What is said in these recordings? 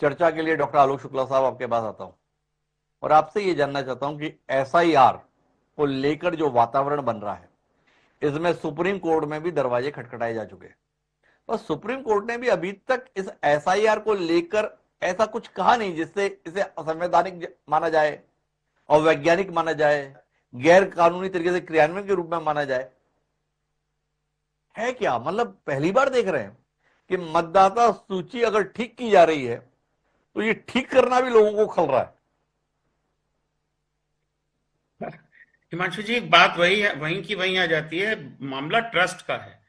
चर्चा के लिए डॉक्टर आलोक शुक्ला साहब आपके पास आता हूं और आपसे ये जानना चाहता हूं कि एसआईआर को लेकर जो वातावरण बन रहा है, इसमें सुप्रीम कोर्ट में भी दरवाजे खटखटाए जा चुके हैं, पर सुप्रीम कोर्ट ने भी अभी तक इस एसआईआर को लेकर ऐसा कुछ कहा नहीं जिससे इसे असंवैधानिक माना जाए, अवैज्ञानिक माना जाए, गैर कानूनी तरीके से क्रियान्वयन के रूप में माना जाए। है क्या मतलब पहली बार देख रहे हैं कि मतदाता सूची अगर ठीक की जा रही है तो ये ठीक करना भी लोगों को खल रहा है। हिमांशु जी, बात वही है, वहीं की वहीं आ जाती है। मामला ट्रस्ट का है।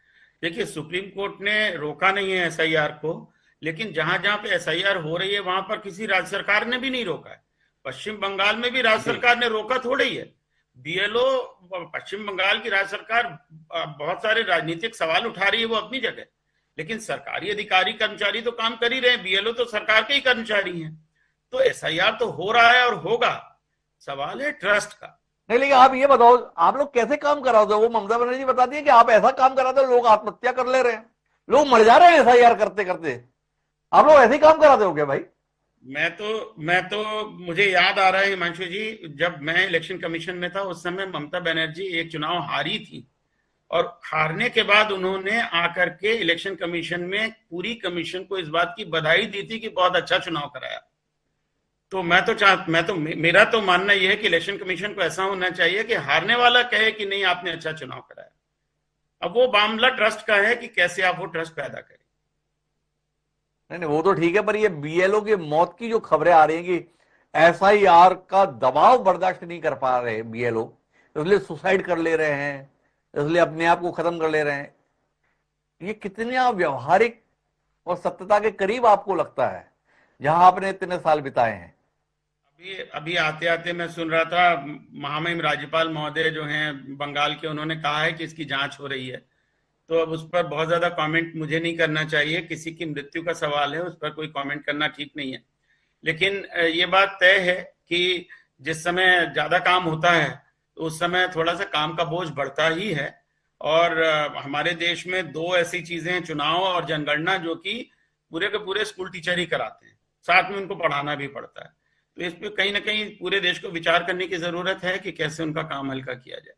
देखिए, सुप्रीम कोर्ट ने रोका नहीं है एसआईआर को, लेकिन जहां जहां पे एसआईआर हो रही है वहां पर किसी राज्य सरकार ने भी नहीं रोका है। पश्चिम बंगाल में भी राज्य जी। सरकार ने रोका थोड़ा ही है। बीएलओ, पश्चिम बंगाल की राज्य सरकार बहुत सारे राजनीतिक सवाल उठा रही है, वो अपनी जगह, लेकिन सरकारी अधिकारी कर्मचारी तो काम कर ही रहे हैं। बीएलओ तो सरकार के ही कर्मचारी हैं। तो एसआईआर तो हो रहा है और होगा। सवाल है ट्रस्ट का। नहीं, लेकिन आप ये बताओ, आप लोग कैसे काम कराते हो? वो ममता बनर्जी बताती है कि आप ऐसा काम कराते हो लोग आत्महत्या कर ले रहे हैं, लोग मर जा रहे हैं एसआईआर करते करते। आप लोग ऐसे ही काम कराते हो क्या भाई? मैं तो मुझे याद आ रहा है हिमांशु जी, जब मैं इलेक्शन कमीशन में था उस समय ममता बनर्जी एक चुनाव हारी थी, और हारने के बाद उन्होंने आकर के इलेक्शन कमीशन में पूरी कमीशन को इस बात की बधाई दी थी कि बहुत अच्छा चुनाव कराया। तो मेरा तो मानना यह है कि इलेक्शन कमीशन को ऐसा होना चाहिए कि हारने वाला कहे कि नहीं, आपने अच्छा चुनाव कराया। अब वो मामला ट्रस्ट का है कि कैसे आप वो ट्रस्ट पैदा करें। नहीं नहीं, वो तो ठीक है, पर ये बीएलओ की मौत की जो खबरें आ रही हैं कि एसआईआर का दबाव बर्दाश्त नहीं कर पा रहे बीएलओ, इसलिए सुसाइड कर ले रहे हैं, इसलिए अपने आप को खत्म कर ले रहे हैं, ये कितना व्यवहारिक और सत्यता के करीब आपको लगता है जहां आपने इतने साल बिताए हैं? अभी अभी आते आते मैं सुन रहा था, महामहिम राज्यपाल महोदय जो हैं बंगाल के, उन्होंने कहा है कि इसकी जांच हो रही है। तो अब उस पर बहुत ज्यादा कमेंट मुझे नहीं करना चाहिए। किसी की मृत्यु का सवाल है, उस पर कोई कमेंट करना ठीक नहीं है। लेकिन ये बात तय है कि जिस समय ज्यादा काम होता है तो उस समय थोड़ा सा काम का बोझ बढ़ता ही है। और हमारे देश में दो ऐसी चीजें हैं, चुनाव और जनगणना, जो कि पूरे के पूरे स्कूल टीचर ही कराते हैं, साथ में उनको पढ़ाना भी पड़ता है। तो इस पे कहीं ना कहीं पूरे देश को विचार करने की जरूरत है कि कैसे उनका काम हल्का किया जाए।